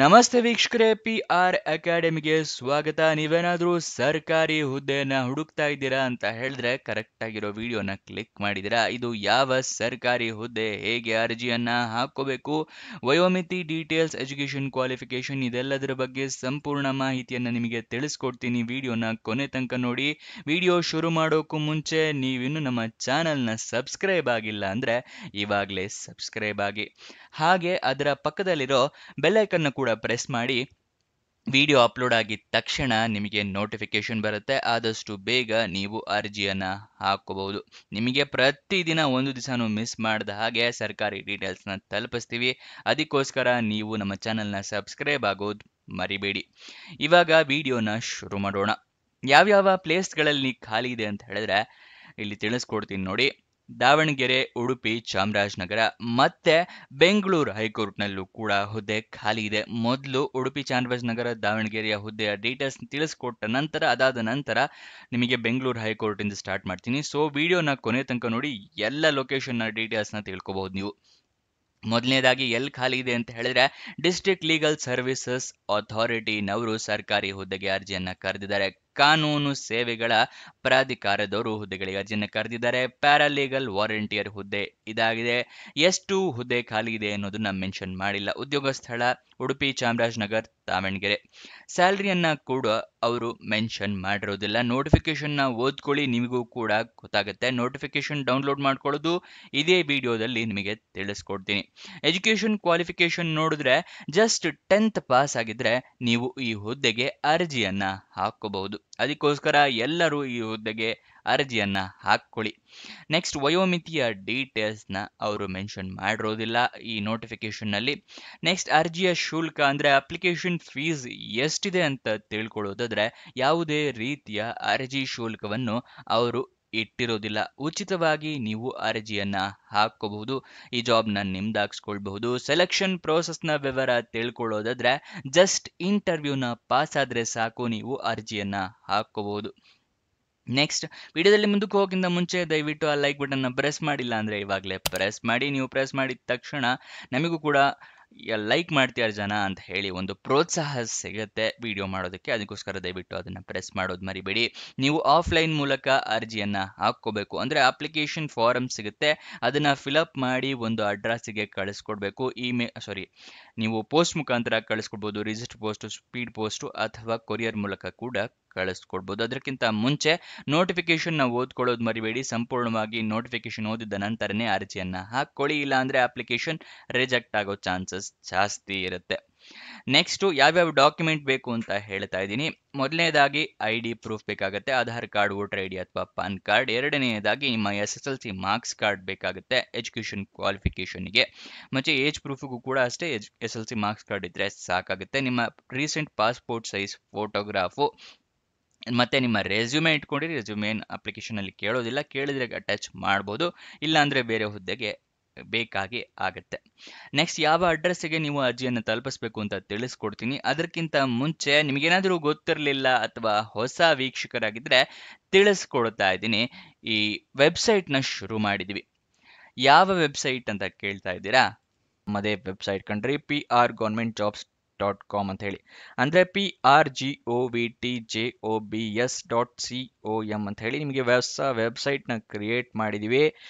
ನಮಸ್ತೆ ವೀಕ್ಷಕರೇ, PR ಅಕಾಡೆಮಿಗೆ ಸ್ವಾಗತ. ನೀವೇನಾದ್ರೂ ಸರ್ಕಾರಿ ಹುದ್ದೆಯನ್ನ ಹುಡುಕ್ತಾ ಇದ್ದೀರಾ ಅಂತ ಹೇಳಿದ್ರೆ ಕರೆಕ್ಟ್ ಆಗಿರೋ ವಿಡಿಯೋನ ಕ್ಲಿಕ್ ಮಾಡಿದ್ದೀರಾ. ಇದು ಯಾವ ಸರ್ಕಾರಿ ಹುದ್ದೆ, ಹೇಗೆ ಅರ್ಜಿಯನ್ನ ಹಾಕೋಬೇಕು, ವಯೋಮಿತಿ, ಡೀಟೇಲ್ಸ್, ಎಜುಕೇಶನ್ ಕ್ವಾಲಿಫಿಕೇಶನ್ ಇದೆಲ್ಲದರ ಬಗ್ಗೆ ಸಂಪೂರ್ಣ ಮಾಹಿತಿಯನ್ನ ನಿಮಗೆ ತಿಳಿಸ್ಕೊಡ್ತೀನಿ. ವಿಡಿಯೋನ ಕೊನೆ ತನಕ ನೋಡಿ. ವಿಡಿಯೋ ಶುರು ಮಾಡೋಕ್ಕೂ ಮುಂಚೆ ನೀವಿನ್ನು ನಮ್ಮ ಚಾನಲ್ನ ಸಬ್ಸ್ಕ್ರೈಬ್ ಆಗಿಲ್ಲ ಅಂದ್ರೆ ಇವಾಗಲೇ ಸಬ್ಸ್ಕ್ರೈಬ್ ಆಗಿ, ಹಾಗೆ ಅದರ ಪಕ್ಕದಲ್ಲಿರೋ ಬೆಲ್ಲೈಕನ್ನ ಕೂಡ ಪ್ರೆಸ್ ಮಾಡಿ. ವಿಡಿಯೋ ಅಪ್ಲೋಡ್ ಆಗಿದ ತಕ್ಷಣ ನಿಮಗೆ ನೋಟಿಫಿಕೇಶನ್ ಬರುತ್ತೆ. ಆದಷ್ಟು ಬೇಗ ನೀವು ಅರ್ಜಿಯನ್ನ ಹಾಕೋಬಹುದು. ನಿಮಗೆ ಪ್ರತಿದಿನ ಒಂದು ದಿವಸನೂ ಮಿಸ್ ಮಾಡದ ಹಾಗೆ ಸರ್ಕಾರಿ ಡೀಟೇಲ್ಸ್ನ ತಲುಪಿಸ್ತೀವಿ. ಅದಕ್ಕೋಸ್ಕರ ನೀವು ನಮ್ಮ ಚಾನಲ್ನ ಸಬ್ಸ್ಕ್ರೈಬ್ ಆಗೋದು ಮರಿಬೇಡಿ. ಇವಾಗ ವಿಡಿಯೋನ ಶುರು ಮಾಡೋಣ. ಯಾವ್ಯಾವ ಪ್ಲೇಸ್ಗಳಲ್ಲಿ ಖಾಲಿ ಇದೆ ಅಂತ ಹೇಳಿದ್ರೆ ಇಲ್ಲಿ ತಿಳಿಸ್ಕೊಡ್ತೀನಿ ನೋಡಿ. ದಾವಣಗೆರೆ, ಉಡುಪಿ, ಚಾಮರಾಜನಗರ ಮತ್ತೆ ಬೆಂಗಳೂರು ಹೈಕೋರ್ಟ್ನಲ್ಲೂ ಕೂಡ ಹುದ್ದೆ ಖಾಲಿ ಇದೆ. ಮೊದಲು ಉಡುಪಿ, ಚಾಮರಾಜನಗರ, ದಾವಣಗೆರೆಯ ಹುದ್ದೆಯ ಡೀಟೇಲ್ಸ್ ತಿಳಿಸ್ಕೊಟ್ಟ ನಂತರ ಅದಾದ ನಂತರ ನಿಮಗೆ ಬೆಂಗಳೂರು ಹೈಕೋರ್ಟಿಂದ ಸ್ಟಾರ್ಟ್ ಮಾಡ್ತೀನಿ. ಸೊ ವಿಡಿಯೋನ ಕೊನೆ ತನಕ ನೋಡಿ, ಎಲ್ಲ ಲೊಕೇಶನ್ನ ಡೀಟೇಲ್ಸ್ನ ತಿಳ್ಕೊಬಹುದು ನೀವು. ಮೊದಲನೇದಾಗಿ ಎಲ್ಲಿ ಖಾಲಿ ಇದೆ ಅಂತ ಹೇಳಿದ್ರೆ ಡಿಸ್ಟ್ರಿಕ್ಟ್ ಲೀಗಲ್ ಸರ್ವಿಸಸ್ ಅಥಾರಿಟಿನವರು ಸರ್ಕಾರಿ ಹುದ್ದೆಗೆ ಅರ್ಜಿಯನ್ನ ಕರೆದಿದ್ದಾರೆ. ಕಾನೂನು ಸೇವೆಗಳ ಪ್ರಾಧಿಕಾರದವರು ಹುದ್ದೆಗಳಿಗೆ ಅರ್ಜಿಯನ್ನು ಕರೆದಿದ್ದಾರೆ. ಪ್ಯಾರಾಲೀಗಲ್ ವಾರಂಟಿಯರ್ ಹುದ್ದೆ ಇದಾಗಿದೆ. ಎಷ್ಟು ಹುದ್ದೆ ಖಾಲಿ ಇದೆ ಅನ್ನೋದನ್ನ ಮೆನ್ಷನ್ ಮಾಡಿಲ್ಲ. ಉದ್ಯೋಗ ಸ್ಥಳ ಉಡುಪಿ, ಚಾಮರಾಜನಗರ್, ದಾವಣಗೆರೆ. ಸ್ಯಾಲರಿಯನ್ನ ಕೂಡ ಅವರು ಮೆನ್ಷನ್ ಮಾಡಿರೋದಿಲ್ಲ. ನೋಟಿಫಿಕೇಶನ್ನ ಓದ್ಕೊಳ್ಳಿ, ನಿಮಗೂ ಕೂಡ ಗೊತ್ತಾಗುತ್ತೆ. ನೋಟಿಫಿಕೇಶನ್ ಡೌನ್ಲೋಡ್ ಮಾಡ್ಕೊಳ್ಳೋದು ಇದೇ ವಿಡಿಯೋದಲ್ಲಿ ನಿಮಗೆ ತಿಳಿಸ್ಕೊಡ್ತೀನಿ. ಎಜುಕೇಶನ್ ಕ್ವಾಲಿಫಿಕೇಶನ್ ನೋಡಿದ್ರೆ ಜಸ್ಟ್ 10th ಪಾಸ್ ಆಗಿದ್ರೆ ನೀವು ಈ ಹುದ್ದೆಗೆ ಅರ್ಜಿಯನ್ನ ಹಾಕೋಬಹುದು. ಅದಕ್ಕೋಸ್ಕರ ಎಲ್ಲರೂ ಈ ಹುದ್ದೆಗೆ ಅರ್ಜಿಯನ್ನ ಹಾಕೊಳ್ಳಿ. ನೆಕ್ಸ್ಟ್, ವಯೋಮಿತಿಯ ಡೀಟೇಲ್ಸ್ನ ಅವರು ಮೆನ್ಷನ್ ಮಾಡಿರೋದಿಲ್ಲ ಈ ನೋಟಿಫಿಕೇಶನ್ ನಲ್ಲಿ. ನೆಕ್ಸ್ಟ್, ಅರ್ಜಿಯ ಶುಲ್ಕ ಅಂದ್ರೆ ಅಪ್ಲಿಕೇಶನ್ ಫೀಸ್ ಎಷ್ಟಿದೆ ಅಂತ ತಿಳ್ಕೊಳ್ಳೋದಾದ್ರೆ ಯಾವುದೇ ರೀತಿಯ ಅರ್ಜಿ ಶುಲ್ಕವನ್ನು ಅವರು ಇಟ್ಟಿರೋದಿಲ್ಲ. ಉಚಿತವಾಗಿ ನೀವು ಅರ್ಜಿಯನ್ನ ಹಾಕೋಬಹುದು. ಈ ಜಾಬ್ನ ನಿಮ್ದಾಗಿಸ್ಕೊಳ್ಬಹುದು. ಸೆಲೆಕ್ಷನ್ ಪ್ರೋಸೆಸ್ನ ವಿವರ ತಿಳ್ಕೊಳ್ಳೋದಾದ್ರೆ ಜಸ್ಟ್ ಇಂಟರ್ವ್ಯೂನ ಪಾಸ್ ಆದ್ರೆ ಸಾಕು, ನೀವು ಅರ್ಜಿಯನ್ನ ಹಾಕೋಬಹುದು. ನೆಕ್ಸ್ಟ್, ವಿಡಿಯೋದಲ್ಲಿ ಮುಂದಕ್ಕೆ ಹೋಗಿಂತ ಮುಂಚೆ ದಯವಿಟ್ಟು ಆ ಲೈಕ್ ಬಟನ್ನ ಪ್ರೆಸ್ ಮಾಡಿಲ್ಲ ಅಂದ್ರೆ ಇವಾಗಲೇ ಪ್ರೆಸ್ ಮಾಡಿ. ನೀವು ಪ್ರೆಸ್ ಮಾಡಿದ ತಕ್ಷಣ ನಮಗೂ ಕೂಡ ಲೈಕ್ ಮಾಡ್ತೀಯಾರ ಜನ ಅಂತ ಹೇಳಿ ಒಂದು ಪ್ರೋತ್ಸಾಹ ಸಿಗುತ್ತೆ ವಿಡಿಯೋ ಮಾಡೋದಕ್ಕೆ. ಅದಕ್ಕೋಸ್ಕರ ದಯವಿಟ್ಟು ಅದನ್ನ ಪ್ರೆಸ್ ಮಾಡೋದು ಮರಿಬೇಡಿ. ನೀವು ಆಫ್ಲೈನ್ ಮೂಲಕ ಅರ್ಜಿಯನ್ನ ಹಾಕೋಬೇಕು ಅಂದ್ರೆ ಅಪ್ಲಿಕೇಶನ್ ಫಾರಂ ಸಿಗುತ್ತೆ, ಅದನ್ನ ಫಿಲಪ್ ಮಾಡಿ ಒಂದು ಅಡ್ರೆಸ್ಗೆ ಕಳಿಸ್ಕೊಡ್ಬೇಕು. ನೀವು ಪೋಸ್ಟ್ ಮುಖಾಂತರ ಕಳಿಸ್ಕೊಡ್ಬೋದು, ರಿಜಿಸ್ಟರ್ ಪೋಸ್ಟ್, ಸ್ಪೀಡ್ ಪೋಸ್ಟ್ ಅಥವಾ ಕೊರಿಯರ್ ಮೂಲಕ ಕೂಡ ಕಳಿಸ್ಕೊಡ್ಬೋದು. ಅದಕ್ಕಿಂತ ಮುಂಚೆ ನೋಟಿಫಿಕೇಶನ್ ಓದ್ಕೊಳ್ಳೋದು ಮರಿಬೇಡಿ. ಸಂಪೂರ್ಣವಾಗಿ ನೋಟಿಫಿಕೇಶನ್ ಓದಿದ ನಂತರನೇ ಅರ್ಜಿಯನ್ನ ಹಾಕೊಳ್ಳಿ, ಇಲ್ಲ ಅಂದ್ರೆ ಅಪ್ಲಿಕೇಶನ್ ರಿಜೆಕ್ಟ್ ಆಗೋ ಚಾನ್ಸಸ್ ಜಾಸ್ತಿ ಇರುತ್ತೆ. ನೆಕ್ಸ್ಟ್, ಯಾವ್ಯಾವ ಡಾಕ್ಯುಮೆಂಟ್ ಬೇಕು ಅಂತ ಹೇಳ್ತಾ ಇದ್ದೀನಿ. ಮೊದಲನೇದಾಗಿ ID ಪ್ರೂಫ್ ಬೇಕಾಗುತ್ತೆ, ಆಧಾರ್ ಕಾರ್ಡ್, ವೋಟರ್ ID ಅಥವಾ ಪಾನ್ ಕಾರ್ಡ್. ಎರಡನೆಯದಾಗಿ ನಿಮ್ಮ SSLC ಮಾರ್ಕ್ಸ್ ಕಾರ್ಡ್ ಬೇಕಾಗುತ್ತೆ ಎಜುಕೇಶನ್ ಕ್ವಾಲಿಫಿಕೇಶನ್ಗೆ. ಮತ್ತೆ ಏಜ್ ಪ್ರೂಫ್ಗೂ ಕೂಡ ಅಷ್ಟೇ SSLC ಮಾರ್ಕ್ಸ್ ಕಾರ್ಡ್ ಇದ್ರೆ ಸಾಕಾಗುತ್ತೆ. ನಿಮ್ಮ ರೀಸೆಂಟ್ ಪಾಸ್ಪೋರ್ಟ್ ಸೈಜ್ ಫೋಟೋಗ್ರಾಫು ಮತ್ತೆ ನಿಮ್ಮ ರೆಸ್ಯೂಮೆ ಇಟ್ಕೊಂಡಿರಿ. ರೆಸ್ಯೂಮೆ ಅಪ್ಲಿಕೇಶನ್ ಅಲ್ಲಿ ಕೇಳೋದಿಲ್ಲ, ಕೇಳಿದ್ರೆ ಅಟ್ಯಾಚ್ ಮಾಡ್ಬೋದು, ಇಲ್ಲ ಅಂದ್ರೆ ಬೇರೆ ಹುದ್ದೆಗೆ ಬೇಕಾಗಿ ಆಗುತ್ತೆ. ನೆಕ್ಸ್ಟ್, ಯಾವ ಅಡ್ರೆಸ್ಗೆ ನೀವು ಅರ್ಜಿಯನ್ನು ತಲುಪಿಸಬೇಕು ಅಂತ ತಿಳಿಸ್ಕೊಡ್ತೀನಿ. ಅದಕ್ಕಿಂತ ಮುಂಚೆ ನಿಮಗೇನಾದರೂ ಗೊತ್ತಿರಲಿಲ್ಲ ಅಥವಾ ಹೊಸ ವೀಕ್ಷಕರಾಗಿದ್ರೆ ತಿಳಿಸ್ಕೊಡ್ತಾ ಇದ್ದೀನಿ. ಈ ವೆಬ್ಸೈಟ್ನ ಶುರು ಮಾಡಿದ್ವಿ. ಯಾವ ವೆಬ್ಸೈಟ್ ಅಂತ ಕೇಳ್ತಾ ಇದ್ದೀರಾ? ನಮ್ಮದೇ ವೆಬ್ಸೈಟ್ ಕಣ್ರಿ, prgovernmentjobs.com ಅಂತ ಹೇಳಿ. ಅಂದ್ರೆ prgovtjobs.com ಅಂತ ಹೇಳಿ ನಿಮಗೆ ಹೊಸ ವೆಬ್ಸೈಟ್ನ ಕ್ರಿಯೇಟ್ ಮಾಡಿದೀವಿ.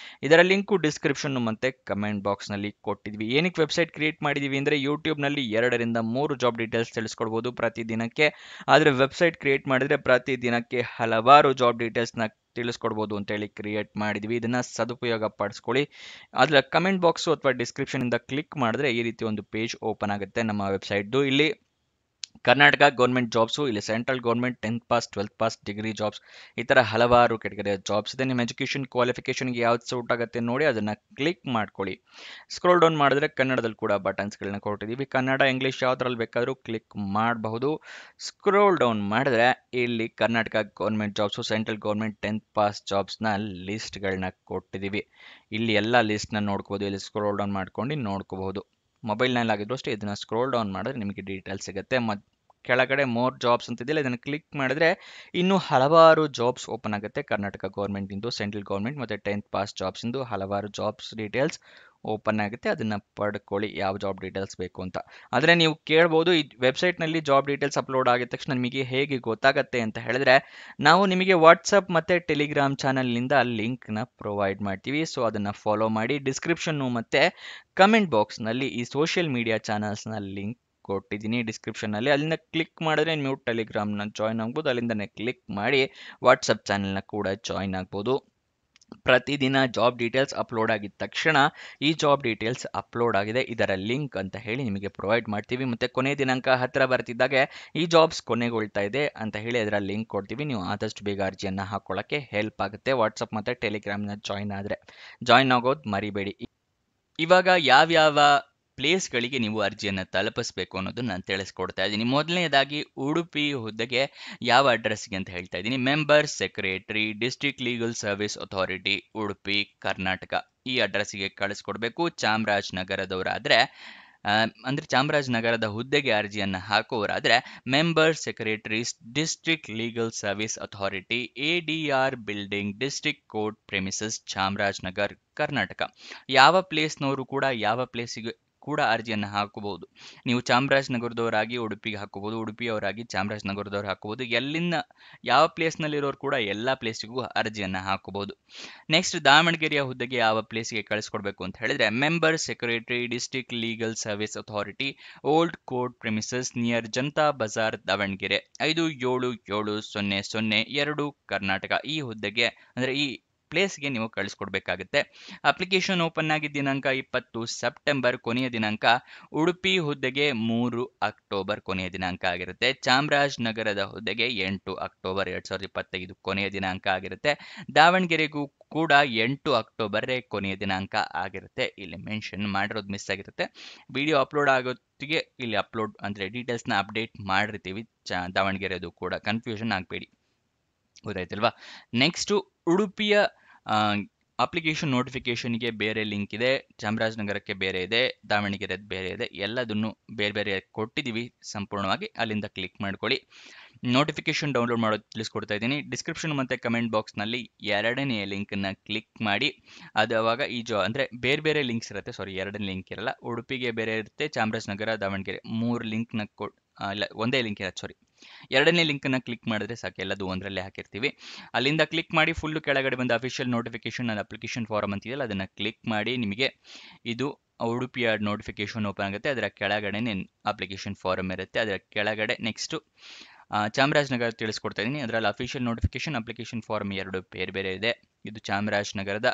ಇದರ ಲಿಂಕು ಡಿಸ್ಕ್ರಿಪ್ಷನ್ ಮತ್ತೆ ಕಮೆಂಟ್ ಬಾಕ್ಸ್ ನಲ್ಲಿ ಕೊಟ್ಟಿದ್ವಿ. ಏನಕ್ಕೆ ವೆಬ್ಸೈಟ್ ಕ್ರಿಯೇಟ್ ಮಾಡಿದೀವಿ ಅಂದ್ರೆ ಯೂಟ್ಯೂಬ್ ನಲ್ಲಿ 2 ರಿಂದ 3 ಜಾಬ್ ಡೀಟೇಲ್ಸ್ ತಿಳಿಸ್ಕೊಡ್ಬೋದು ಪ್ರತಿದಿನಕ್ಕೆ. ಆದ್ರೆ ವೆಬ್ಸೈಟ್ ಕ್ರಿಯೇಟ್ ಮಾಡಿದ್ರೆ ಪ್ರತಿದಿನಕ್ಕೆ ಹಲವಾರು ಜಾಬ್ ಡೀಟೇಲ್ಸ್ನ ತಿಳಿಸ್ಕೊಡ್ಬೋದು ಅಂತ ಹೇಳಿ ಕ್ರಿಯೇಟ್ ಮಾಡಿದ್ವಿ. ಇದನ್ನ ಸದುಪಯೋಗ ಪಡಿಸ್ಕೊಳ್ಳಿ. ಅದರ ಕಮೆಂಟ್ ಬಾಕ್ಸ್ ಅಥವಾ ಡಿಸ್ಕ್ರಿಪ್ಷನ್ ಇಂದ ಕ್ಲಿಕ್ ಮಾಡಿದ್ರೆ ಈ ರೀತಿ ಒಂದು ಪೇಜ್ ಓಪನ್ ಆಗುತ್ತೆ ನಮ್ಮ ವೆಬ್ಸೈಟ್ದು. ಇಲ್ಲಿ ಕರ್ನಾಟಕ ಗೌರ್ಮೆಂಟ್ ಜಾಬ್ಸು, ಇಲ್ಲಿ central government 10th pass, 12th pass, degree jobs, ಈ ಥರ ಹಲವಾರು ಕೆಟಗರಿಯ ಜಾಬ್ಸ್ ಇದೆ. ನಿಮ್ಮ ಎಜುಕೇಷನ್ ಕ್ವಾಲಿಫಿಕೇಷನ್ಗೆ ಯಾವ್ದು ಸೂಟ್ ಆಗುತ್ತೆ ನೋಡಿ ಅದನ್ನು ಕ್ಲಿಕ್ ಮಾಡ್ಕೊಳ್ಳಿ. ಸ್ಕ್ರೋಲ್ ಡೌನ್ ಮಾಡಿದ್ರೆ ಕನ್ನಡದಲ್ಲಿ ಕೂಡ ಬಟನ್ಸ್ಗಳನ್ನ ಕೊಟ್ಟಿದ್ದೀವಿ. ಕನ್ನಡ, ಇಂಗ್ಲೀಷ್ ಯಾವ್ದ್ರಲ್ಲಿ ಬೇಕಾದರೂ ಕ್ಲಿಕ್ ಮಾಡಬಹುದು. ಸ್ಕ್ರೋಲ್ ಡೌನ್ ಮಾಡಿದ್ರೆ ಇಲ್ಲಿ Karnataka government jobs, central government 10th pass ಜಾಬ್ಸ್ನ ಲಿಸ್ಟ್ಗಳನ್ನ ಕೊಟ್ಟಿದ್ದೀವಿ. ಇಲ್ಲಿ ಎಲ್ಲ ಲಿಸ್ಟ್ನ ನೋಡ್ಕೋಬೋದು. ಇಲ್ಲಿ ಸ್ಕ್ರೋಲ್ ಡೌನ್ ಮಾಡ್ಕೊಂಡು ನೋಡ್ಕೋಬಹುದು. ಮೊಬೈಲ್ನಲ್ಲಿ ಆಗಿದ್ರು ಅಷ್ಟೇ ಇದನ್ನ ಸ್ಕ್ರೋಲ್ ಡೌನ್ ಮಾಡಿದ್ರೆ ನಿಮಗೆ ಡೀಟೇಲ್ಸ್ ಸಿಗುತ್ತೆ. ಕೆಳಗಡೆ ಮೋರ್ ಜಾಬ್ಸ್ ಅಂತ ಇದೆಯಲ್ಲ, ಇದನ್ನು ಕ್ಲಿಕ್ ಮಾಡಿದ್ರೆ ಇನ್ನೂ ಹಲವಾರು ಜಾಬ್ಸ್ ಓಪನ್ ಆಗುತ್ತೆ. ಕರ್ನಾಟಕ ಗೌರ್ಮೆಂಟ್ ಇಂದು, ಸೆಂಟ್ರಲ್ ಗೌರ್ಮೆಂಟ್ ಮತ್ತು 10th ಪಾಸ್ ಜಾಬ್ಸ್ ಇಂದು ಹಲವಾರು ಜಾಬ್ಸ್ ಡೀಟೇಲ್ಸ್ ಓಪನ್ ಆಗುತ್ತೆ. ಅದನ್ನ ಪಡ್ಕೊಳ್ಳಿ ಯಾವ ಜಾಬ್ ಡೀಟೇಲ್ಸ್ ಬೇಕು ಅಂತ. ಆದರೆ ನೀವು ಕೇಳ್ಬೋದು, ಈ ವೆಬ್ಸೈಟ್ನಲ್ಲಿ ಜಾಬ್ ಡೀಟೇಲ್ಸ್ ಅಪ್ಲೋಡ್ ಆಗಿದ ತಕ್ಷಣ ನಿಮಗೆ ಹೇಗೆ ಗೊತ್ತಾಗತ್ತೆ ಅಂತ ಹೇಳಿದ್ರೆ, ನಾವು ನಿಮಗೆ ವಾಟ್ಸಪ್ ಮತ್ತು ಟೆಲಿಗ್ರಾಮ್ ಚಾನಲ್ನಿಂದ ಲಿಂಕ್ನ ಪ್ರೊವೈಡ್ ಮಾಡ್ತೀವಿ. ಸೊ ಅದನ್ನು ಫಾಲೋ ಮಾಡಿ. ಡಿಸ್ಕ್ರಿಪ್ಷನ್ನು ಮತ್ತು ಕಮೆಂಟ್ ಬಾಕ್ಸ್ನಲ್ಲಿ ಈ ಸೋಷಿಯಲ್ ಮೀಡಿಯಾ ಚಾನಲ್ಸ್ನ ಲಿಂಕ್ ಕೊಟ್ಟಿದ್ದೀನಿ ಡಿಸ್ಕ್ರಿಪ್ಷನ್ನಲ್ಲಿ. ಅಲ್ಲಿಂದ ಕ್ಲಿಕ್ ಮಾಡಿದ್ರೆ ನೀವು ಟೆಲಿಗ್ರಾಮ್ನ ಜಾಯ್ನ್ ಆಗ್ಬೋದು. ಅಲ್ಲಿಂದನೇ ಕ್ಲಿಕ್ ಮಾಡಿ ವಾಟ್ಸಪ್ ಚಾನಲ್ನ ಕೂಡ ಜಾಯ್ನ್ ಆಗ್ಬೋದು. ಪ್ರತಿದಿನ ಜಾಬ್ ಡೀಟೇಲ್ಸ್ ಅಪ್ಲೋಡ್ ಆಗಿದ ತಕ್ಷಣ ಈ ಜಾಬ್ ಡೀಟೇಲ್ಸ್ ಅಪ್ಲೋಡ್ ಆಗಿದೆ, ಇದರ ಲಿಂಕ್ ಅಂತ ಹೇಳಿ ನಿಮಗೆ ಪ್ರೊವೈಡ್ ಮಾಡ್ತೀವಿ. ಮತ್ತು ಕೊನೆ ದಿನಾಂಕ ಹತ್ತಿರ ಬರ್ತಿದ್ದಾಗೆ ಈ ಜಾಬ್ಸ್ ಕೊನೆಗೊಳ್ತಾ ಇದೆ ಅಂತ ಹೇಳಿ ಅದರ ಲಿಂಕ್ ಕೊಡ್ತೀವಿ. ನೀವು ಆದಷ್ಟು ಬೇಗ ಅರ್ಜಿಯನ್ನು ಹಾಕೊಳ್ಳೋಕ್ಕೆ ಹೆಲ್ಪ್ ಆಗುತ್ತೆ. ವಾಟ್ಸಪ್ ಮತ್ತು ಟೆಲಿಗ್ರಾಮ್ನ ಜಾಯ್ನ್ ಆಗೋದು ಮರಿಬೇಡಿ. ಇವಾಗ ಯಾವ್ಯಾವ ಪ್ಲೇಸ್ಗಳಿಗೆ ನೀವು ಅರ್ಜಿಯನ್ನು ತಲುಪಿಸ್ಬೇಕು ಅನ್ನೋದನ್ನ ನಾನು ತಿಳಿಸ್ಕೊಡ್ತಾ ಇದ್ದೀನಿ. ಮೊದಲನೇದಾಗಿ ಉಡುಪಿ ಹುದ್ದೆಗೆ ಯಾವ ಅಡ್ರೆಸ್ಗೆ ಅಂತ ಹೇಳ್ತಾ ಇದ್ದೀನಿ. Member secretary, district legal service authority, Udupi, Karnataka. ಈ ಅಡ್ರೆಸ್ಸಿಗೆ ಕಳಿಸ್ಕೊಡ್ಬೇಕು. ಚಾಮರಾಜನಗರದವರಾದರೆ ಅಂದರೆ ಚಾಮರಾಜನಗರದ ಹುದ್ದೆಗೆ ಅರ್ಜಿಯನ್ನು ಹಾಕುವವರಾದರೆ member secretaries, district legal service authority, ADR building, district court premises, Chamarajanagar, Karnataka. ಯಾವ ಪ್ಲೇಸ್ನವರು ಕೂಡ ಯಾವ ಪ್ಲೇಸಿಗೆ ಕೂಡ ಅರ್ಜಿಯನ್ನು ಹಾಕಬಹುದು. ನೀವು ಚಾಮರಾಜನಗರದವರಾಗಿ ಉಡುಪಿಗೆ ಹಾಕೋಬಹುದು, ಉಡುಪಿಯವರಾಗಿ ಚಾಮರಾಜನಗರದವ್ರು ಹಾಕೋಬಹುದು. ಎಲ್ಲಿಂದ ಯಾವ ಪ್ಲೇಸ್ನಲ್ಲಿರೋರು ಕೂಡ ಎಲ್ಲ ಪ್ಲೇಸಿಗೂ ಅರ್ಜಿಯನ್ನು ಹಾಕೋಬಹುದು. ನೆಕ್ಸ್ಟ್ ದಾವಣಗೆರೆಯ ಹುದ್ದೆಗೆ ಯಾವ ಪ್ಲೇಸಿಗೆ ಕಳಿಸ್ಕೊಡ್ಬೇಕು ಅಂತ ಹೇಳಿದ್ರೆ, member secretary, district legal service authority, old court premises near Janata Bazaar, Davanagere 57702 Karnataka. ಈ ಹುದ್ದೆಗೆ ಅಂದರೆ ಈ ಪ್ಲೇಸ್ಗೆ ನೀವು ಕಳಿಸ್ಕೊಡ್ಬೇಕಾಗುತ್ತೆ. ಅಪ್ಲಿಕೇಶನ್ ಓಪನ್ ಆಗಿದ್ದ ದಿನಾಂಕ 20 ಸೆಪ್ಟೆಂಬರ್, ಕೊನೆಯ ದಿನಾಂಕ ಉಡುಪಿ ಹುದ್ದೆಗೆ 3 ಅಕ್ಟೋಬರ್ ಕೊನೆಯ ದಿನಾಂಕ ಆಗಿರುತ್ತೆ. ಚಾಮರಾಜನಗರದ ಹುದ್ದೆಗೆ 8 ಅಕ್ಟೋಬರ್ 2025 ಕೊನೆಯ ದಿನಾಂಕ ಆಗಿರುತ್ತೆ. ದಾವಣಗೆರೆಗೂ ಕೂಡ 8 ಅಕ್ಟೋಬರ್ ಕೊನೆಯ ದಿನಾಂಕ ಆಗಿರುತ್ತೆ. ಇಲ್ಲಿ ಮೆನ್ಷನ್ ಮಾಡಿರೋದು ಮಿಸ್ ಆಗಿರುತ್ತೆ. ವಿಡಿಯೋ ಅಪ್ಲೋಡ್ ಆಗೋತ್ತಿಗೆ ಇಲ್ಲಿ ಅಪ್ಲೋಡ್ ಅಂದರೆ ಡೀಟೇಲ್ಸ್ನ ಅಪ್ಡೇಟ್ ಮಾಡಿರ್ತೀವಿ. ದಾವಣಗೆರೆದು ಕೂಡ ಕನ್ಫ್ಯೂಷನ್ ಆಗಬೇಡಿ, ಗೊತ್ತಾಯ್ತಲ್ವಾ. ನೆಕ್ಸ್ಟು ಉಡುಪಿಯ ಅಪ್ಲಿಕೇಶನ್ ನೋಟಿಫಿಕೇಷನ್ಗೆ ಬೇರೆ ಲಿಂಕ್ ಇದೆ, ಚಾಮರಾಜನಗರಕ್ಕೆ ಬೇರೆ ಇದೆ, ದಾವಣಗೆರೆದು ಬೇರೆ ಇದೆ. ಎಲ್ಲದನ್ನು ಬೇರೆ ಬೇರೆ ಕೊಟ್ಟಿದ್ದೀವಿ ಸಂಪೂರ್ಣವಾಗಿ. ಅಲ್ಲಿಂದ ಕ್ಲಿಕ್ ಮಾಡ್ಕೊಳ್ಳಿ. ನೋಟಿಫಿಕೇಶನ್ ಡೌನ್ಲೋಡ್ ಮಾಡೋದು ತಿಳಿಸ್ಕೊಡ್ತಾ ಇದ್ದೀನಿ. ಡಿಸ್ಕ್ರಿಪ್ಷನ್ ಮತ್ತು ಕಮೆಂಟ್ ಬಾಕ್ಸ್ನಲ್ಲಿ 2ನೇ ಲಿಂಕನ್ನು ಕ್ಲಿಕ್ ಮಾಡಿ. ಅದು ಅವಾಗ ಅಂದರೆ ಬೇರೆ ಬೇರೆ ಲಿಂಕ್ಸ್ ಇರುತ್ತೆ. ಸಾರಿ, 2ನೇ ಲಿಂಕ್ ಇರಲ್ಲ. ಉಡುಪಿಗೆ ಬೇರೆ ಇರುತ್ತೆ, ಚಾಮರಾಜನಗರ, ದಾವಣಗೆರೆ 3 ಲಿಂಕ್ನ ಇಲ್ಲ, ಒಂದೇ ಲಿಂಕ್ ಇರುತ್ತೆ. ಸಾರಿ, 2ನೇ ಲಿಂಕನ್ನು ಕ್ಲಿಕ್ ಮಾಡಿದ್ರೆ ಸಾಕು, ಎಲ್ಲದು ಒಂದರಲ್ಲೇ ಹಾಕಿರ್ತೀವಿ. ಅಲ್ಲಿಂದ ಕ್ಲಿಕ್ ಮಾಡಿ ಫುಲ್ಲು ಕೆಳಗಡೆ ಬಂದು official notification and application form ಅಂತಿದೆಯಲ್ಲ, ಅದನ್ನು ಕ್ಲಿಕ್ ಮಾಡಿ. ನಿಮಗೆ ಇದು ಉಡುಪಿಯ ನೋಟಿಫಿಕೇಶನ್ ಓಪನ್ ಆಗುತ್ತೆ. ಅದರ ಕೆಳಗಡೆನೇ ಅಪ್ಲಿಕೇಶನ್ ಫಾರಮ್ ಇರುತ್ತೆ. ಅದರ ಕೆಳಗಡೆ ನೆಕ್ಸ್ಟು ಚಾಮರಾಜನಗರ ತಿಳಿಸ್ಕೊಡ್ತಾ ಇದ್ದೀನಿ. ಅದರಲ್ಲಿ ಅಫಿಷಿಯಲ್ ನೋಟಿಫಿಕೇಶನ್, ಅಪ್ಲಿಕೇಶನ್ ಫಾರಮ್ 2 ಬೇರೆ ಬೇರೆ ಇದೆ. ಇದು ಚಾಮರಾಜನಗರದ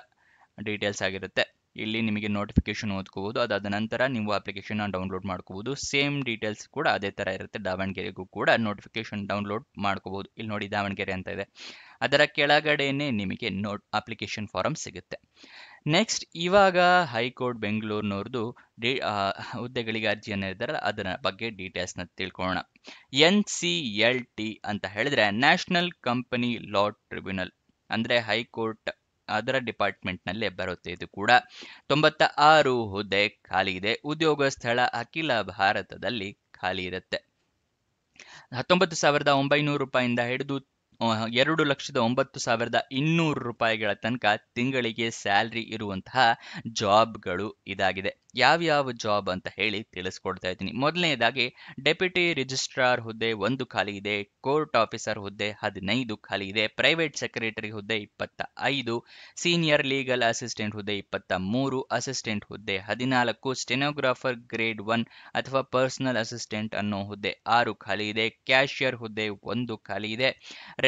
ಡೀಟೇಲ್ಸ್ ಆಗಿರುತ್ತೆ. ಇಲ್ಲಿ ನಿಮಗೆ ನೋಟಿಫಿಕೇಶನ್ ಓದ್ಕೋಬಹುದು. ಅದಾದ ನಂತರ ನೀವು ಅಪ್ಲಿಕೇಶನ್ ಡೌನ್ಲೋಡ್ ಮಾಡ್ಕೋಬಹುದು. ಸೇಮ್ ಡೀಟೇಲ್ಸ್ ಕೂಡ ಅದೇ ಥರ ಇರುತ್ತೆ. ದಾವಣಗೆರೆಗೂ ಕೂಡ ನೋಟಿಫಿಕೇಶನ್ ಡೌನ್ಲೋಡ್ ಮಾಡ್ಕೋಬಹುದು. ಇಲ್ಲಿ ನೋಡಿ ದಾವಣಗೆರೆ ಅಂತ ಇದೆ. ಅದರ ಕೆಳಗಡೆನೆ ನಿಮಗೆ ಅಪ್ಲಿಕೇಶನ್ ಫಾರಮ್ ಸಿಗುತ್ತೆ. ನೆಕ್ಸ್ಟ್ ಇವಾಗ ಹೈಕೋರ್ಟ್ ಬೆಂಗಳೂರಿನವ್ರದ್ದು ಹುದ್ದೆಗಳಿಗೆ ಅರ್ಜಿಯನ್ನು ಇರ್ತಾರೆ, ಅದರ ಬಗ್ಗೆ ಡೀಟೇಲ್ಸ್ನ ತಿಳ್ಕೊಳ್ಳೋಣ. NCLT ಅಂತ ಹೇಳಿದ್ರೆ ನ್ಯಾಷನಲ್ ಕಂಪನಿ ಲಾ ಟ್ರಿಬ್ಯುನಲ್, ಅಂದರೆ ಹೈಕೋರ್ಟ್ ಅದರ ಡಿಪಾರ್ಟ್ಮೆಂಟ್ನಲ್ಲೇ ಬರುತ್ತೆ. ಇದು ಕೂಡ 96 ಹುದ್ದೆ ಖಾಲಿ ಇದೆ. ಉದ್ಯೋಗ ಸ್ಥಳ ಅಖಿಲ ಭಾರತದಲ್ಲಿ ಖಾಲಿ ಇರುತ್ತೆ. 19,900 ರೂಪಾಯಿಂದ ಹಿಡಿದು 2,09,200 ರೂಪಾಯಿಗಳ ತನಕ ತಿಂಗಳಿಗೆ ಸ್ಯಾಲ್ರಿ ಇರುವಂತಹ ಜಾಬ್ಗಳು ಇದಾಗಿದೆ. ಯಾವ್ಯಾವ ಜಾಬ್ ಅಂತ ಹೇಳಿ ತಿಳಿಸ್ಕೊಡ್ತಾ ಇದ್ದೀನಿ. ಮೊದಲನೇದಾಗಿ ಡೆಪ್ಯೂಟಿ ರಿಜಿಸ್ಟ್ರಾರ್ ಹುದ್ದೆ 1 ಖಾಲಿ ಇದೆ. ಕೋರ್ಟ್ ಆಫೀಸರ್ ಹುದ್ದೆ 15 ಖಾಲಿ ಇದೆ. ಪ್ರೈವೇಟ್ ಸೆಕ್ರೆಟರಿ ಹುದ್ದೆ 25, ಸೀನಿಯರ್ ಲೀಗಲ್ ಅಸಿಸ್ಟೆಂಟ್ ಹುದ್ದೆ 23, ಅಸಿಸ್ಟೆಂಟ್ ಹುದ್ದೆ 14, ಸ್ಟೆನೋಗ್ರಾಫರ್ ಗ್ರೇಡ್ 1 ಅಥವಾ ಪರ್ಸನಲ್ ಅಸಿಸ್ಟೆಂಟ್ ಅನ್ನೋ ಹುದ್ದೆ 6 ಖಾಲಿ ಇದೆ. ಕ್ಯಾಶಿಯರ್ ಹುದ್ದೆ 1 ಖಾಲಿ ಇದೆ.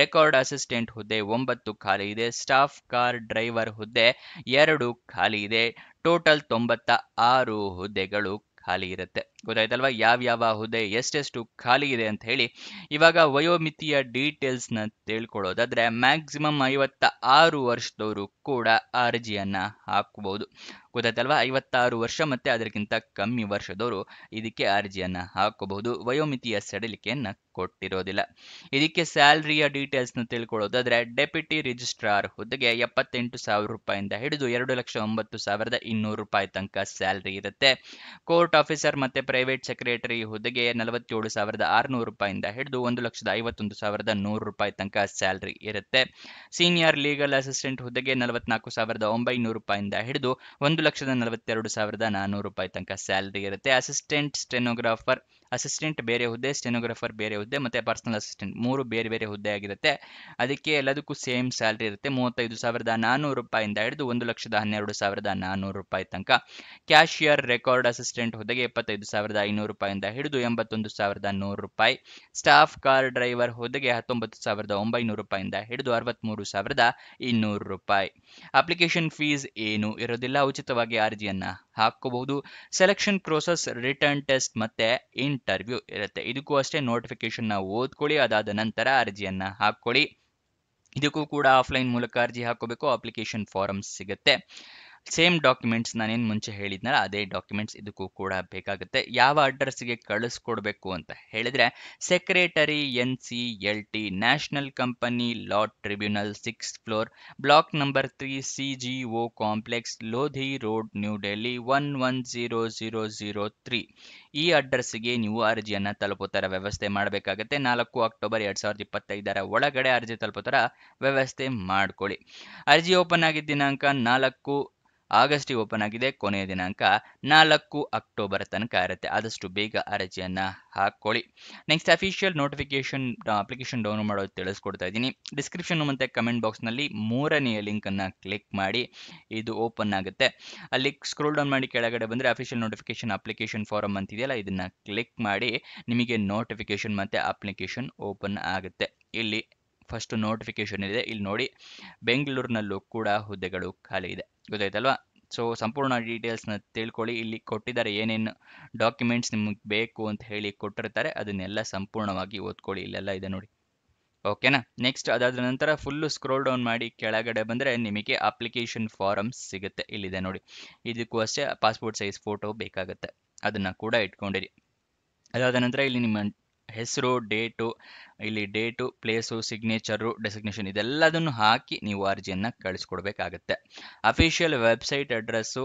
ರೆಕಾರ್ಡ್ ಅಸಿಸ್ಟೆಂಟ್ ಹುದ್ದೆ 9 ಖಾಲಿ ಇದೆ. ಸ್ಟಾಫ್ ಕಾರ್ ಡ್ರೈವರ್ ಹುದ್ದೆ 2 ಖಾಲಿ ಇದೆ. ಟೋಟಲ್ 96 ಹುದ್ದೆಗಳು ಖಾಲಿ ಇರುತ್ತೆ. ಗೊತ್ತಾಯ್ತಲ್ವಾ ಯಾವ್ಯಾವ ಹುದ್ದೆ ಎಷ್ಟೆಷ್ಟು ಖಾಲಿ ಇದೆ ಅಂತ ಹೇಳಿ. ಇವಾಗ ವಯೋಮಿತಿಯ ಡೀಟೇಲ್ಸ್ನ ತಿಳ್ಕೊಳ್ಳೋದಾದ್ರೆ ಮ್ಯಾಕ್ಸಿಮಮ್ 56 ವರ್ಷದವರು ಕೂಡ ಅರ್ಜಿಯನ್ನ ಹಾಕಬಹುದು. ಗೊತ್ತಾಯ್ತಲ್ವಾ? 56 ವರ್ಷ ಮತ್ತೆ ಅದಕ್ಕಿಂತ ಕಮ್ಮಿ ವರ್ಷದವರು ಇದಕ್ಕೆ ಅರ್ಜಿಯನ್ನ ಹಾಕೋಬಹುದು. ವಯೋಮಿತಿಯ ಸಡಿಲಿಕೆಯನ್ನ ಕೊಟ್ಟಿರೋದಿಲ್ಲ. ಇದಕ್ಕೆ ಸ್ಯಾಲರಿಯ ಡೀಟೇಲ್ಸ್ನ ತಿಳ್ಕೊಳ್ಳೋದಾದ್ರೆ ಡೆಪ್ಯೂಟಿ ರಿಜಿಸ್ಟ್ರಾರ್ ಹುದ್ದೆಗೆ 78,000 ರೂಪಾಯಿಂದ ಹಿಡಿದು 2,09,200 ರೂಪಾಯಿ ತನಕ ಸ್ಯಾಲರಿ ಇರುತ್ತೆ. ಕೋರ್ಟ್ ಆಫೀಸರ್ ಮತ್ತೆ ಪ್ರೈವೇಟ್ ಸೆಕ್ರೆಟರಿ ಹುದ್ದೆಗೆ 47,600 ರೂಪಾಯಿಂದ ಹಿಡಿದು 1,51,100 ರೂಪಾಯಿ ತನಕ ಸ್ಯಾಲರಿ ಇರುತ್ತೆ. ಸೀನಿಯರ್ ಲೀಗಲ್ ಅಸಿಸ್ಟೆಂಟ್ ಹುದ್ದೆಗೆ 44,900 ರೂಪಾಯಿಂದ ಹಿಡಿದು 1,42,400 ರೂಪಾಯಿ ತನಕ ಸ್ಯಾಲರಿ ಇರುತ್ತೆ. ಅಸಿಸ್ಟೆಂಟ್ ಬೇರೆ ಹುದ್ದೆ, ಸ್ಟೆನೋಗ್ರಾಫರ್ ಬೇರೆ ಹುದ್ದೆ ಮತ್ತೆ ಪರ್ಸನಲ್ ಅಸಿಸ್ಟೆಂಟ್ 3 ಬೇರೆ ಬೇರೆ ಹುದ್ದೆ ಆಗಿರುತ್ತೆ. ಅದಕ್ಕೆ ಎಲ್ಲದಕ್ಕೂ ಸೇಮ್ ಸ್ಯಾಲರಿ ಇರುತ್ತೆ. 35,400 ರೂಪಾಯಿಂದ ಹಿಡಿದು 1,12,400 ರೂಪಾಯಿ ತನಕ. ಕ್ಯಾಶಿಯರ್ ರೆಕಾರ್ಡ್ ಅಸಿಸ್ಟೆಂಟ್ ಹುದ್ದೆಗೆ 25,500 ರೂಪಾಯಿಂದ ಹಿಡಿದು 81,100 ರೂಪಾಯಿ. ಸ್ಟಾಫ್ ಕಾರ್ ಡ್ರೈವರ್ ಹುದ್ದೆಗೆ 19,900 ರೂಪಾಯಿಂದ ಹಿಡಿದು 63,200 ರೂಪಾಯಿ. ಅಪ್ಲಿಕೇಶನ್ ಫೀಸ್ ಏನು ಇರೋದಿಲ್ಲ, ಉಚಿತವಾಗಿ ಅರ್ಜಿಯನ್ನ ಹಾಕೋಬಹುದು. ಸೆಲೆಕ್ಷನ್ ಪ್ರೋಸೆಸ್ ರಿಟರ್ನ್ ಟೆಸ್ಟ್ ಮತ್ತೆ ಇಂಟರ್ವ್ಯೂ ಇರುತ್ತೆ. ಇದಕ್ಕೂ ಅಷ್ಟೇ ನೋಟಿಫಿಕೇಶನ್ ಓದ್ಕೊಳ್ಳಿ, ಅದಾದ ನಂತರ ಅರ್ಜಿಯನ್ನ ಹಾಕೊಳ್ಳಿ. ಇದಕ್ಕೂ ಕೂಡ ಆಫ್ಲೈನ್ ಮೂಲಕ ಅರ್ಜಿ ಹಾಕೋಬೇಕು. ಅಪ್ಲಿಕೇಶನ್ ಫಾರಂ ಸಿಗುತ್ತೆ. ಸೇಮ್ ಡಾಕ್ಯುಮೆಂಟ್ಸ್ ನಾನೇನು ಮುಂಚೆ ಹೇಳಿದ್ನಲ್ಲ ಅದೇ ಡಾಕ್ಯುಮೆಂಟ್ಸ್ ಇದಕ್ಕೂ ಕೂಡ ಬೇಕಾಗುತ್ತೆ. ಯಾವ ಅಡ್ರೆಸ್ಗೆ ಕಳಿಸ್ಕೊಡ್ಬೇಕು ಅಂತ ಹೇಳಿದ್ರೆ secretary NCLT national company law tribunal 6th floor, block number 3, CGO complex, Lodhi road, New Delhi 110003. ಈ ಅಡ್ರೆಸ್ಗೆ ನೀವು ಅರ್ಜಿಯನ್ನ ತಲುಪೋ ತರ ವ್ಯವಸ್ಥೆ ಮಾಡಬೇಕಾಗುತ್ತೆ. 4 ಅಕ್ಟೋಬರ್ 2025 ಒಳಗಡೆ ಅರ್ಜಿ ತಲುಪೋ ತರ ವ್ಯವಸ್ಥೆ ಮಾಡ್ಕೊಳ್ಳಿ. ಅರ್ಜಿ ಓಪನ್ ಆಗಿದ್ದ ದಿನಾಂಕ 4 ಆಗಸ್ಟಿಗೆ ಓಪನ್ ಆಗಿದೆ. ಕೊನೆಯ ದಿನಾಂಕ 4 ಅಕ್ಟೋಬರ್ ತನಕ ಇರುತ್ತೆ. ಆದಷ್ಟು ಬೇಗ ಅರ್ಜಿಯನ್ನ ಹಾಕೊಳ್ಳಿ. Next official notification application download ಮಾಡೋದು ತಿಳಿಸ್ಕೊಡ್ತಾ ಇದ್ದೀನಿ. ಡಿಸ್ಕ್ರಿಪ್ಷನ್ ಮತ್ತೆ ಕಮೆಂಟ್ ಬಾಕ್ಸ್ನಲ್ಲಿ 3ನೇ ಲಿಂಕ್ ಅನ್ನ ಕ್ಲಿಕ್ ಮಾಡಿ ಇದು ಓಪನ್ ಆಗುತ್ತೆ. ಅಲ್ಲಿ ಸ್ಕ್ರೋಲ್ ಡೌನ್ ಮಾಡಿ ಕೆಳಗಡೆ ಬಂದ್ರೆ ಅಫಿಷಿಯಲ್ ನೋಟಿಫಿಕೇಶನ್ ಅಪ್ಲಿಕೇಶನ್ ಫಾರಂ ಅಂತಿದೆಯಲ್ಲ ಇದನ್ನ ಕ್ಲಿಕ್ ಮಾಡಿ ನಿಮಗೆ ನೋಟಿಫಿಕೇಶನ್ ಮತ್ತೆ ಅಪ್ಲಿಕೇಶನ್ ಓಪನ್ ಆಗುತ್ತೆ. ಇಲ್ಲಿ ಫಸ್ಟ್ ನೋಟಿಫಿಕೇಶನ್ ಇದೆ, ಇಲ್ಲಿ ನೋಡಿ ಬೆಂಗಳೂರಿನಲ್ಲೂ ಕೂಡ ಹುದ್ದೆಗಳು ಖಾಲಿ ಇದೆ. ಗೊತ್ತಾಯ್ತಲ್ವಾ? ಸೊ ಸಂಪೂರ್ಣ ಡೀಟೇಲ್ಸ್ನ ತಿಳ್ಕೊಳ್ಳಿ. ಇಲ್ಲಿ ಕೊಟ್ಟಿದ್ದಾರೆ ಏನೇನು ಡಾಕ್ಯುಮೆಂಟ್ಸ್ ನಿಮಗೆ ಬೇಕು ಅಂತ ಹೇಳಿ ಕೊಟ್ಟಿರ್ತಾರೆ, ಅದನ್ನೆಲ್ಲ ಸಂಪೂರ್ಣವಾಗಿ ಓದ್ಕೊಳ್ಳಿ. ಇಲ್ಲೆಲ್ಲ ಇದೆ ನೋಡಿ. ಓಕೆನಾ? ನೆಕ್ಸ್ಟ್ ಅದಾದ ನಂತರ ಫುಲ್ಲು ಸ್ಕ್ರೋಲ್ ಡೌನ್ ಮಾಡಿ ಕೆಳಗಡೆ ಬಂದರೆ ನಿಮಗೆ ಅಪ್ಲಿಕೇಶನ್ ಫಾರಮ್ ಸಿಗುತ್ತೆ. ಇಲ್ಲಿದೆ ನೋಡಿ. ಇದಕ್ಕೂ ಅಷ್ಟೇ ಪಾಸ್ಪೋರ್ಟ್ ಸೈಜ್ ಫೋಟೋ ಬೇಕಾಗುತ್ತೆ, ಅದನ್ನು ಕೂಡ ಇಟ್ಕೊಂಡಿರಿ. ಅದಾದ ನಂತರ ಇಲ್ಲಿ ನಿಮ್ಮ ಹೆಸರು, ಡೇಟು, ಪ್ಲೇಸು, ಸಿಗ್ನೇಚರು, ಡೆಸಿಗ್ನೇಷನ್ ಇದೆಲ್ಲದನ್ನು ಹಾಕಿ ನೀವು ಅರ್ಜಿಯನ್ನು ಕಳಿಸ್ಕೊಡ್ಬೇಕಾಗತ್ತೆ. ಅಫಿಷಿಯಲ್ ವೆಬ್ಸೈಟ್ ಅಡ್ರೆಸ್ಸು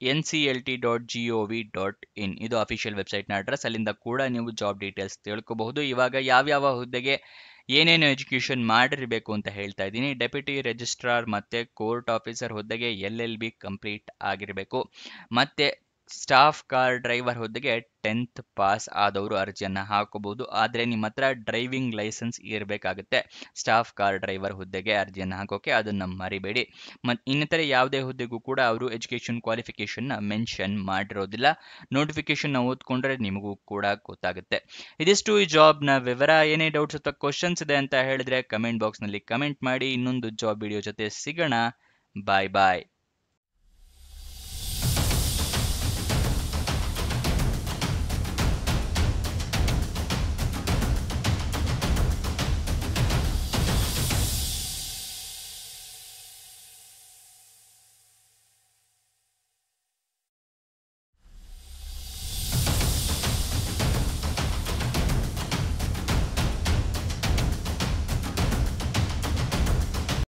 nclt.gov.in ಇದು ಅಫಿಷಿಯಲ್ ವೆಬ್ಸೈಟ್ನ ಅಡ್ರೆಸ್. ಅಲ್ಲಿಂದ ಕೂಡ ನೀವು ಜಾಬ್ ಡೀಟೇಲ್ಸ್ ತಿಳ್ಕೋಬಹುದು. ಇವಾಗ ಯಾವ್ಯಾವ ಹುದ್ದೆಗೆ ಏನೇನು ಎಜುಕೇಷನ್ ಮಾಡಿರಬೇಕು ಅಂತ ಹೇಳ್ತಾ ಇದ್ದೀನಿ. ಡೆಪ್ಯೂಟಿ ರಿಜಿಸ್ಟ್ರಾರ್ ಮತ್ತು ಕೋರ್ಟ್ ಆಫೀಸರ್ ಹುದ್ದೆಗೆ LLB ಕಂಪ್ಲೀಟ್ ಆಗಿರಬೇಕು. ಮತ್ತು ಸ್ಟಾಫ್ ಕಾರ್ ಡ್ರೈವರ್ ಹುದ್ದೆಗೆ 10th ಪಾಸ್ ಆದವರು ಅರ್ಜಿಯನ್ನು ಹಾಕೋಬಹುದು. ಆದರೆ ನಿಮ್ಮ ಹತ್ರ ಡ್ರೈವಿಂಗ್ ಲೈಸೆನ್ಸ್ ಇರಬೇಕಾಗುತ್ತೆ ಸ್ಟಾಫ್ ಕಾರ್ ಡ್ರೈವರ್ ಹುದ್ದೆಗೆ ಅರ್ಜಿಯನ್ನು ಹಾಕೋಕೆ, ಅದನ್ನು ಮರಿಬೇಡಿ. ಮತ್ತು ಇನ್ನಿತರೆ ಯಾವುದೇ ಹುದ್ದೆಗೂ ಕೂಡ ಅವರು ಎಜುಕೇಷನ್ ಕ್ವಾಲಿಫಿಕೇಷನ್ನ ಮೆನ್ಷನ್ ಮಾಡಿರೋದಿಲ್ಲ. ನೋಟಿಫಿಕೇಷನ್ನ ಓದ್ಕೊಂಡ್ರೆ ನಿಮಗೂ ಕೂಡ ಗೊತ್ತಾಗುತ್ತೆ. ಇದಿಷ್ಟು ಈ ಜಾಬ್ನ ವಿವರ. ಏನೇ ಡೌಟ್ಸ್ ಅಥವಾ ಕ್ವಶನ್ಸ್ ಇದೆ ಅಂತ ಹೇಳಿದ್ರೆ ಕಮೆಂಟ್ ಬಾಕ್ಸ್ನಲ್ಲಿ ಕಮೆಂಟ್ ಮಾಡಿ. ಇನ್ನೊಂದು ಜಾಬ್ ವಿಡಿಯೋ ಜೊತೆ ಸಿಗೋಣ. ಬಾಯ್ ಬಾಯ್.